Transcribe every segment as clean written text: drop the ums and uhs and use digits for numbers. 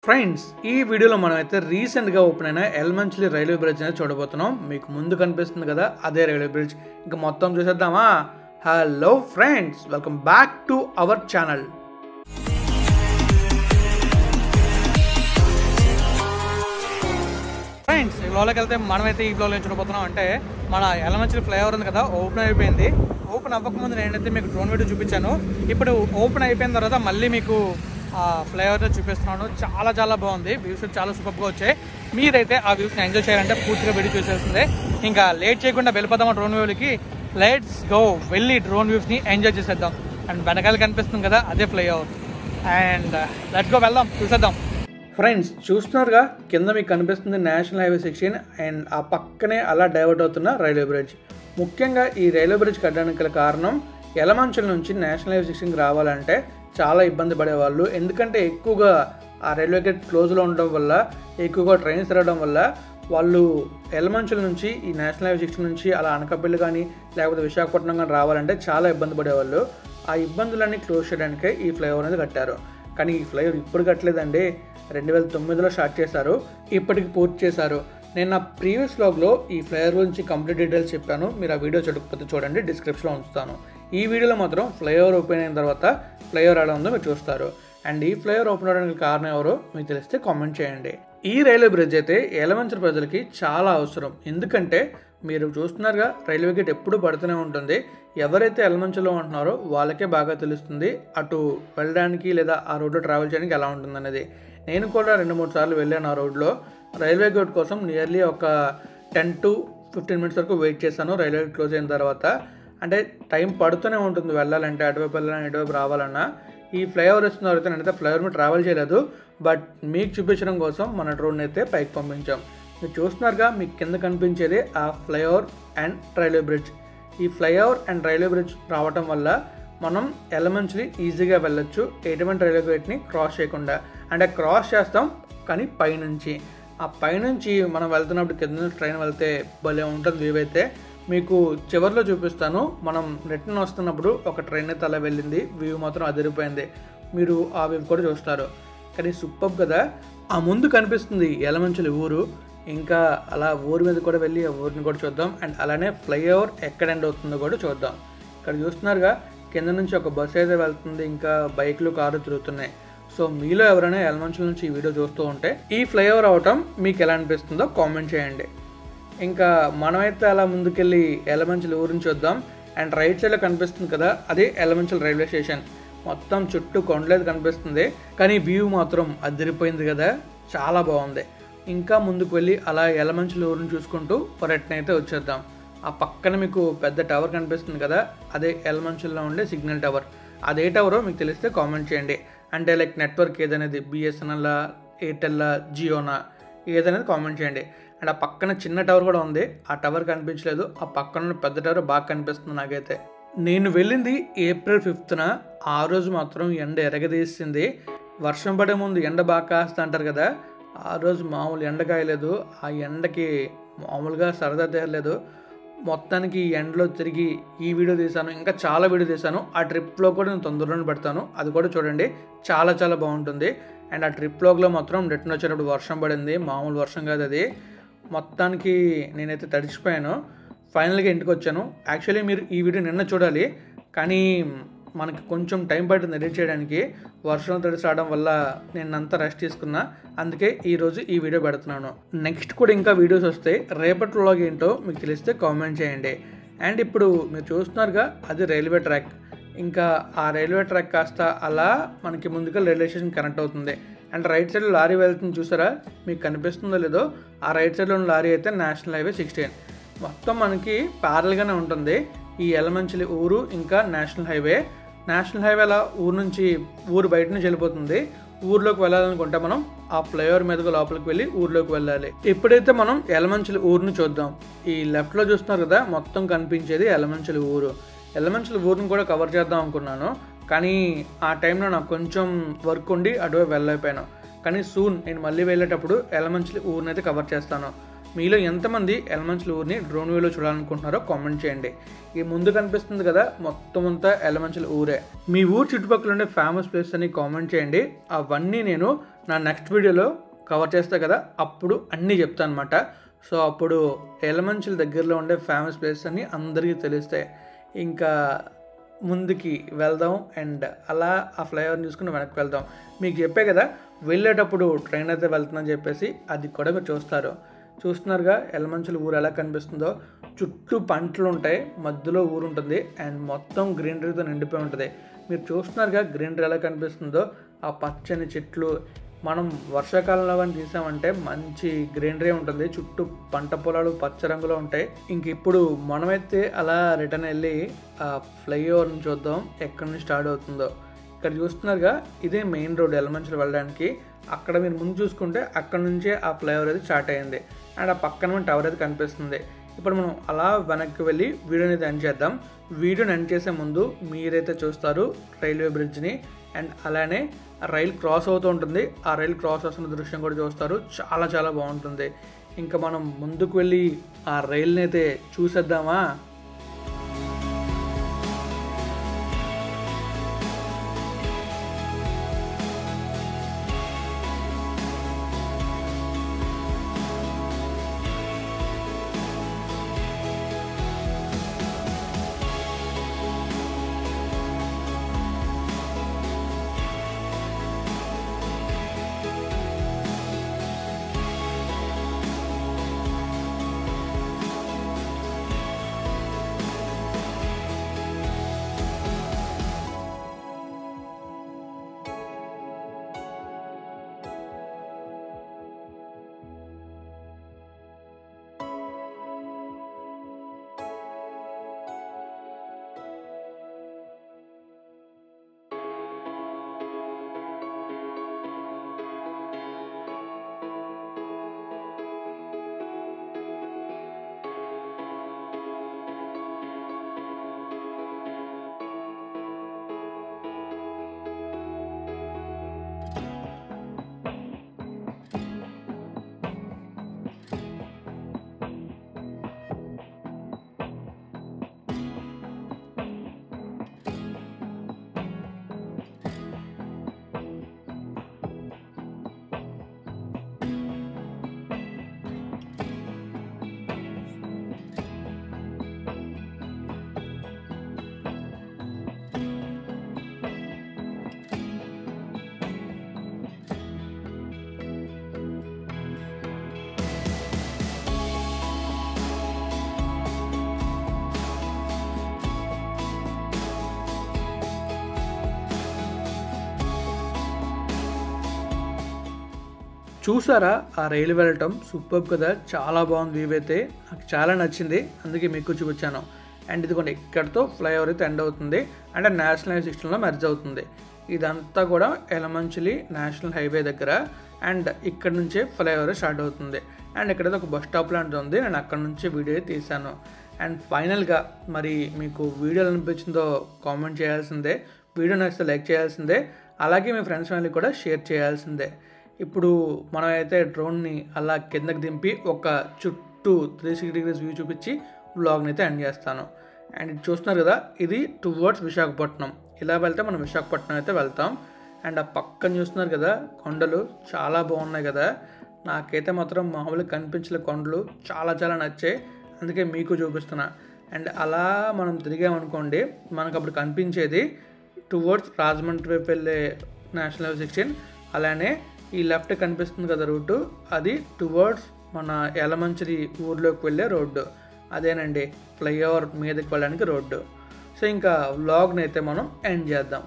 Friends ఈ వీడియోలో మనం అయితే రీసెంట్గా ఓపెన్ అయిన ఎల్మంచిలి రైల్వే బ్రిడ్జ్ అనేది చూడబోతున్నాం. మీకు ముందు కనిపిస్తుంది కదా, అదే రైల్వే బ్రిడ్జ్. ఇంకా మొత్తం చూసేద్దామా? Hello friends, welcome back to our channel. Friends, ఈ బ్లాగ్లోకి వెళ్తే మనమైతే ఈ బ్లాగ్లో చూడబోతున్నాం. అంటే మన ఎల్మంచిలి ఫ్లైఓవర్ ఉంది కదా, ఓపెన్ అయిపోయింది. ఓపెన్ అవ్వకముందు నేనైతే మీకు డ్రోన్ వీడియో చూపించాను. ఇప్పుడు ఓపెన్ అయిపోయిన తర్వాత మళ్ళీ మీకు ఫ్లైఓవర్లో చూపిస్తున్నాను. చాలా చాలా బాగుంది, వ్యూస్ చాలా సూపర్గా వచ్చాయి. మీరైతే ఆ వ్యూస్ని ఎంజాయ్ చేయాలంటే పూర్తిగా వీడియో చూసేస్తుంది. ఇంకా లేట్ చేయకుండా వెళ్ళిపోదాం డ్రోన్ వ్యూలకి. లెట్స్ గో, వెళ్ళి డ్రోన్ వ్యూస్ని ఎంజాయ్ చేసేద్దాం. అండ్ వెనకాల కనిపిస్తుంది కదా, అదే ఫ్లైఓవర్. అండ్ లెట్స్ గో, వెళ్దాం, చూసేద్దాం. ఫ్రెండ్స్ చూస్తున్నారుగా, కింద మీకు కనిపిస్తుంది నేషనల్ హైవే 16 అండ్ ఆ పక్కనే అలా డైవర్ట్ అవుతున్న రైల్వే బ్రిడ్జ్. ముఖ్యంగా ఈ రైల్వే బ్రిడ్జ్ కట్టడానికి గల కారణం, యలమంచిలి నుంచి నేషనల్ హైవే 16కి రావాలంటే చాలా ఇబ్బంది పడేవాళ్ళు. ఎందుకంటే ఎక్కువగా ఆ రైల్వే గేట్ క్లోజ్లో ఉండడం వల్ల, ఎక్కువగా ట్రైన్స్ తిరగడం వల్ల వాళ్ళు యలమంచిలి నుంచి ఈ నేషనల్ హైవే 16 నుంచి అలా అనకాపల్లి కానీ లేకపోతే విశాఖపట్నం కానీ రావాలంటే చాలా ఇబ్బంది పడేవాళ్ళు. ఆ ఇబ్బందులన్నీ క్లోజ్ చేయడానికే ఈ ఫ్లైఓవర్ అనేది కట్టారు. కానీ ఈ ఫ్లైఓవర్ ఇప్పుడు కట్టలేదండి, 2009లో స్టార్ట్ చేశారు, ఇప్పటికి పూర్తి చేశారు. నేను నా ప్రీవియస్ వ్లాగ్లో ఈ ఫ్లైఓవర్ గురించి కంప్లీట్ డీటెయిల్స్ చెప్పాను. మీరు ఆ వీడియో చూడకపోతే చూడండి, డిస్క్రిప్షన్లో ఉంచుతాను. ఈ వీడియోలో మాత్రం ఫ్లైఓవర్ ఓపెన్ అయిన తర్వాత ఫ్లైఓవర్ ఎలా ఉందో మీరు చూస్తారు. అండ్ ఈ ఫ్లైఓవర్ ఓపెన్ అవడానికి కారణం ఎవరో మీకు తెలిస్తే కామెంట్ చేయండి. ఈ రైల్వే బ్రిడ్జ్ అయితే యలమంచిలి ప్రజలకి చాలా అవసరం. ఎందుకంటే మీరు చూస్తున్నారుగా, రైల్వే గేట్ ఎప్పుడు పడుతూనే ఉంటుంది. ఎవరైతే యలమంచిలో ఉంటున్నారో వాళ్ళకే బాగా తెలుస్తుంది అటు వెళ్ళడానికి లేదా ఆ రోడ్లో ట్రావెల్ చేయడానికి ఎలా ఉంటుంది అనేది. నేను కూడా 2-3 సార్లు వెళ్ళాను ఆ రోడ్లో. రైల్వే గేట్ కోసం నియర్లీ ఒక 10 to 15 minutes వరకు వెయిట్ చేశాను రైల్వే గేట్ క్లోజ్ అయిన తర్వాత. అంటే టైం పడుతూనే ఉంటుంది వెళ్ళాలంటే, అటువైపు వెళ్ళాలని ఇటువైపు రావాలన్నా. ఈ ఫ్లైఓవర్ వస్తున్న తర్వాత నేనైతే ఫ్లైఓవర్ మీద ట్రావెల్ చేయలేదు, బట్ మీకు చూపించడం కోసం మన డ్రోన్ అయితే పైకి పంపించాం. మీరు చూస్తున్నారుగా, మీకు కింద కనిపించేది ఆ ఫ్లైఓవర్ అండ్ రైల్వే బ్రిడ్జ్. ఈ ఫ్లైఓవర్ అండ్ రైల్వే బ్రిడ్జ్ రావటం వల్ల మనం యలమంచిలి ఈజీగా వెళ్ళొచ్చు, ఎటువంటి రైల్వే గేట్ని క్రాస్ చేయకుండా. అంటే క్రాస్ చేస్తాం కానీ పైనుంచి. ఆ పైనుంచి మనం వెళ్తున్నప్పుడు కింద ట్రైన్ వెళ్తే భలే ఉంటుంది వ్యూ అయితే. మీకు చివరిలో చూపిస్తాను. మనం రిటర్న్ వస్తున్నప్పుడు ఒక ట్రైన్ అయితే అలా వెళ్ళింది, వ్యూ మాత్రం అదిరిపోయింది. మీరు ఆ వ్యూ కూడా చూస్తారు. కానీ సూపర్ కదా. ఆ ముందు కనిపిస్తుంది యలమంచిలి ఊరు. ఇంకా అలా ఊరి మీద కూడా వెళ్ళి ఆ ఊరిని కూడా చూద్దాం. అండ్ అలానే ఫ్లైఓవర్ ఎక్కడ ఎండ్ అవుతుందో కూడా చూద్దాం. ఇక్కడ చూస్తున్నారుగా, కింద నుంచి ఒక బస్సు అయితే వెళ్తుంది, ఇంకా బైక్లు కార్లు తిరుగుతున్నాయి. సో మీలో ఎవరైనా యలమంచిలి నుంచి ఈ వీడియో చూస్తూ ఉంటే ఈ ఫ్లైఓవర్ అవటం మీకు ఎలా అనిపిస్తుందో కామెంట్ చేయండి. ఇంకా మనమైతే అలా ముందుకెళ్ళి యలమంచిలి ఊరిని చూద్దాం. అండ్ రైట్ సైడ్లో కనిపిస్తుంది కదా, అదే యలమంచిలి రైల్వే స్టేషన్. మొత్తం చుట్టూ కొండలేదు కనిపిస్తుంది, కానీ వ్యూ మాత్రం అదిరిపోయింది కదా, చాలా బాగుంది. ఇంకా ముందుకు వెళ్ళి అలా యలమంచిలి ఊరిని చూసుకుంటూ రిటర్న్ అయితే వచ్చేద్దాం. ఆ పక్కన మీకు పెద్ద టవర్ కనిపిస్తుంది కదా, అదే యలమంచిలిలో ఉండే సిగ్నల్ టవర్. అదే టవరో మీకు తెలిస్తే కామెంట్ చేయండి. అంటే లైక్ నెట్వర్క్ ఏదనేది, బిఎస్ఎన్ఎల్, ఎయిర్టెల్, జియోనా ఏదనేది కామెంట్ చేయండి. అండ్ ఆ పక్కన చిన్న టవర్ కూడా ఉంది, ఆ టవర్ కనిపించలేదు. ఆ పక్కన పెద్ద టవర్ బాగా కనిపిస్తుంది నాకైతే. నేను వెళ్ళింది April 5th. ఆ రోజు మాత్రం ఎండ ఎరగదీసింది. వర్షం పడే ముందు ఎండ బాగా కాస్తా అంటారు కదా, ఆ రోజు మామూలు ఎండ కాయలేదు. ఆ ఎండకి మామూలుగా సరదా తీరలేదు. మొత్తానికి ఈ ఎండలో తిరిగి ఈ వీడియో తీశాను, ఇంకా చాలా వీడియో తీశాను. ఆ ట్రిప్లో కూడా నేను తొందరలోనే పెడతాను, అది కూడా చూడండి, చాలా చాలా బాగుంటుంది. అండ్ ఆ ట్రిప్ వ్లాగ్లో మాత్రం రిటర్న్ వచ్చేటప్పుడు వర్షం పడింది, మామూలు వర్షం కాదు అది. మొత్తానికి నేనైతే తడిచిపోయాను. ఫైనల్గా ఇంటికి వచ్చాను. యాక్చువల్లీ మీరు ఈ వీడియో నిన్న చూడాలి, కానీ మనకి కొంచెం టైం పడుతుంది ఎడిట్ చేయడానికి. వర్షం తడిసి రావడం వల్ల నేను అంతా రెస్ట్ తీసుకున్నా, అందుకే ఈరోజు ఈ వీడియో పెడుతున్నాను. నెక్స్ట్ కూడా ఇంకా వీడియోస్ వస్తాయి. రేపటి వ్లాగ్ ఏంటో మీకు తెలిస్తే కామెంట్ చేయండి. అండ్ ఇప్పుడు మీరు చూస్తున్నారుగా, అది రైల్వే ట్రాక్. ఇంకా ఆ రైల్వే ట్రాక్ కాస్త అలా మనకి ముందుగా రైల్వే స్టేషన్ కనెక్ట్ అవుతుంది. అండ్ రైట్ సైడ్లో లారీ వెళ్తుంది చూసారా, మీకు కనిపిస్తుందో లేదో. ఆ రైట్ సైడ్లో ఉన్న లారీ అయితే నేషనల్ హైవే 16. మొత్తం మనకి ప్యారల్గానే ఉంటుంది ఈ యలమంచిలి ఊరు ఇంకా నేషనల్ హైవే. నేషనల్ హైవే అలా ఊరు నుంచి, ఊరు బయట నుంచి వెళ్ళిపోతుంది. ఊర్లోకి వెళ్ళాలనుకుంటే మనం ఆ ఫ్లైఓవర్ మీదుగా లోపలికి వెళ్ళి ఊర్లోకి వెళ్ళాలి. ఇప్పుడైతే మనం యలమంచిలి ఊరిని చూద్దాం. ఈ లెఫ్ట్లో చూస్తున్నారు కదా, మొత్తం కనిపించేది యలమంచిలి ఊరు. యలమంచిలి ఊరిని కూడా కవర్ చేద్దాం అనుకున్నాను, కానీ ఆ టైంలో నాకు కొంచెం వర్క్ ఉండి అటువైపు వెళ్ళైపోయాను. కానీ సూన్ నేను మళ్ళీ వెళ్ళేటప్పుడు యలమంచిలి ఊరిని అయితే కవర్ చేస్తాను. మీలో ఎంతమంది ఎలమంచిలి ఊరిని డ్రోన్ వ్యూలో చూడాలనుకుంటున్నారో కామెంట్ చేయండి. ఈ ముందు కనిపిస్తుంది కదా మొత్తం అంతా ఎలమంచిలి ఊరే. మీ ఊరు చుట్టుపక్కల ఉండే ఫేమస్ ప్లేస్ అని కామెంట్ చేయండి. అవన్నీ నేను నా నెక్స్ట్ వీడియోలో కవర్ చేస్తా కదా, అప్పుడు అన్నీ చెప్తాను అనమాట. సో అప్పుడు ఎలమంచిలి దగ్గరలో ఉండే ఫేమస్ ప్లేస్ అన్నీ అందరికీ తెలుస్తాయి. ఇంకా ముందుకి వెళ్దాం అండ్ అలా ఆ ఫ్లైఓవర్ చూసుకుని వెనక్కి వెళ్దాం. మీకు చెప్పే కదా వెళ్ళేటప్పుడు ట్రైన్ అయితే వెళ్తుందని చెప్పేసి, అది కూడా మీరు చూస్తున్నారుగా ఎలమంచిలి ఊరు ఎలా కనిపిస్తుందో. చుట్టూ పంటలు ఉంటాయి, మధ్యలో ఊరు ఉంటుంది అండ్ మొత్తం గ్రీనరీతో నిండిపోయి ఉంటుంది. మీరు చూస్తున్నారుగా గ్రీనరీ ఎలా కనిపిస్తుందో, ఆ పచ్చని చెట్లు. మనం వర్షాకాలంలో కానీ తీసామంటే మంచి గ్రీనరీ ఉంటుంది, చుట్టూ పంట పొలాలు పచ్చ రంగులో ఉంటాయి. ఇంక ఇప్పుడు మనమైతే అలా రిటర్న్ వెళ్ళి ఆ ఫ్లైఓవర్ని చూద్దాం ఎక్కడి నుంచి స్టార్ట్ అవుతుందో. ఇక్కడ చూస్తున్నారుగా ఇదే మెయిన్ రోడ్ ఎలమంచిలి వెళ్ళడానికి. అక్కడ మీరు ముందు చూసుకుంటే అక్కడ నుంచే ఆ ఫ్లైఓవర్ అయితే స్టార్ట్ అయ్యింది అండ్ ఆ పక్కన మన టవర్ అయితే కనిపిస్తుంది. ఇప్పుడు మనం అలా వెనక్కి వెళ్ళి వీడియోని అయితే ఎండ్ చేద్దాం. వీడియోని ఎండ్ చేసే ముందు మీరైతే చూస్తారు రైల్వే బ్రిడ్జ్ని అండ్ అలానే రైలు క్రాస్ అవుతూ ఉంటుంది. ఆ రైలు క్రాస్ అవుతున్న దృశ్యం కూడా చూస్తారు, చాలా చాలా బాగుంటుంది. ఇంకా మనం ముందుకు వెళ్ళి ఆ రైలుని అయితే చూసేద్దామా. చూసారా ఆ రైలు వెళ్ళటం సూపర్ కదా, చాలా బాగుంది. వ్యూ అయితే నాకు చాలా నచ్చింది, అందుకే మీకు చూపించాను. అండ్ ఇదిగోండి ఇక్కడితో ఫ్లైఓవర్ అయితే ఎండ్ అవుతుంది అంటే నేషనల్ హైవే 16లో మెర్జ్ అవుతుంది. ఇదంతా కూడా ఎలమంచిలి నేషనల్ హైవే దగ్గర అండ్ ఇక్కడ నుంచే ఫ్లైఓవర్ స్టార్ట్ అవుతుంది. అండ్ ఇక్కడైతే ఒక బస్ స్టాప్ లాంటిది ఉంది, నేను అక్కడ నుంచి వీడియో తీశాను. అండ్ ఫైనల్గా మరి మీకు వీడియో అనిపించిందో కామెంట్ చేయాల్సిందే, వీడియో నచ్చితే లైక్ చేయాల్సిందే, అలాగే మీ ఫ్రెండ్స్ ఫ్యామిలీ కూడా షేర్ చేయాల్సిందే. ఇప్పుడు మనమైతే డ్రోన్ని అలా కిందకి దింపి ఒక చుట్టూ 360 డిగ్రీస్ వ్యూ చూపించి వ్లాగ్ని అయితే ఎండ్ చేస్తాను. అండ్ ఇది చూస్తున్నారు కదా, ఇది టువర్డ్స్ విశాఖపట్నం. ఇలా వెళ్తే మనం విశాఖపట్నం అయితే వెళ్తాం. అండ్ ఆ పక్కన చూస్తున్నారు కదా కొండలు, చాలా బాగున్నాయి కదా. నాకైతే మాత్రం మామూలుగా కనిపించలే కొండలు, చాలా చాలా నచ్చాయి, అందుకే మీకు చూపిస్తున్నా. అండ్ అలా మనం తిరిగామనుకోండి మనకు అప్పుడు కనిపించేది టువర్డ్స్ రాజమండ్రి వైపు వెళ్ళే నేషనల్ హైవే 16. అలానే ఈ లెఫ్ట్ కనిపిస్తుంది కదా రూటు, అది టువర్డ్స్ మన ఎలమంచిలి ఊర్లోకి వెళ్ళే రోడ్డు. అదేనండి ఫ్లైఓవర్ మీదకి వెళ్ళడానికి రోడ్డు. సో ఇంకా వ్లాగ్ని అయితే మనం ఎండ్ చేద్దాం.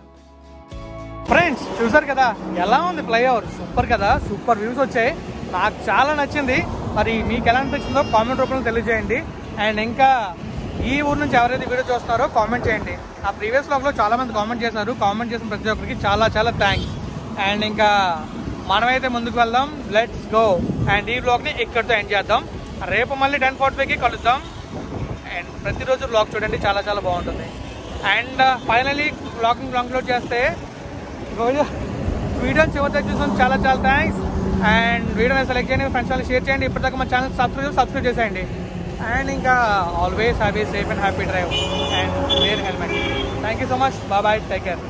ఫ్రెండ్స్ చూసారు కదా ఎలా ఉంది ఫ్లైఓవర్, సూపర్ కదా, సూపర్ వ్యూస్ వచ్చాయి, నాకు చాలా నచ్చింది. మరి మీకు ఎలా అనిపించిందో కామెంట్ రూపంలో తెలియజేయండి. అండ్ ఇంకా ఈ ఊరు నుంచి ఎవరైతే వీడియో చూస్తున్నారో కామెంట్ చేయండి. ఆ ప్రీవియస్ వ్లాగ్లో చాలా మంది కామెంట్ చేశారు, కామెంట్ చేసిన ప్రతి ఒక్కరికి చాలా చాలా థ్యాంక్స్. అండ్ ఇంకా మనమైతే ముందుకు వెళ్దాం, లెట్స్ గో. అండ్ ఈ వ్లాగ్ని ఇక్కడితో ఎండ్ చేద్దాం. రేపు మళ్ళీ 10:45కి కలుద్దాం. అండ్ ప్రతిరోజు వ్లాగ్ చూడండి, చాలా చాలా బాగుంటుంది. అండ్ ఫైనలీ వ్లాగ్ని కంక్లూడ్ చేస్తే వీడియో చివరి చూసాం, చాలా చాలా థ్యాంక్స్. అండ్ వీడియోని సెలెక్ట్ చేయండి, ఫ్రెండ్స్ వాళ్ళకి షేర్ చేయండి. ఇప్పటిదాకా మన ఛానల్ సబ్స్క్రైబ్ చేసేయండి. అండ్ ఇంకా always have a safe and happy drive and wear helmet. Thank you so much. Bye, take care.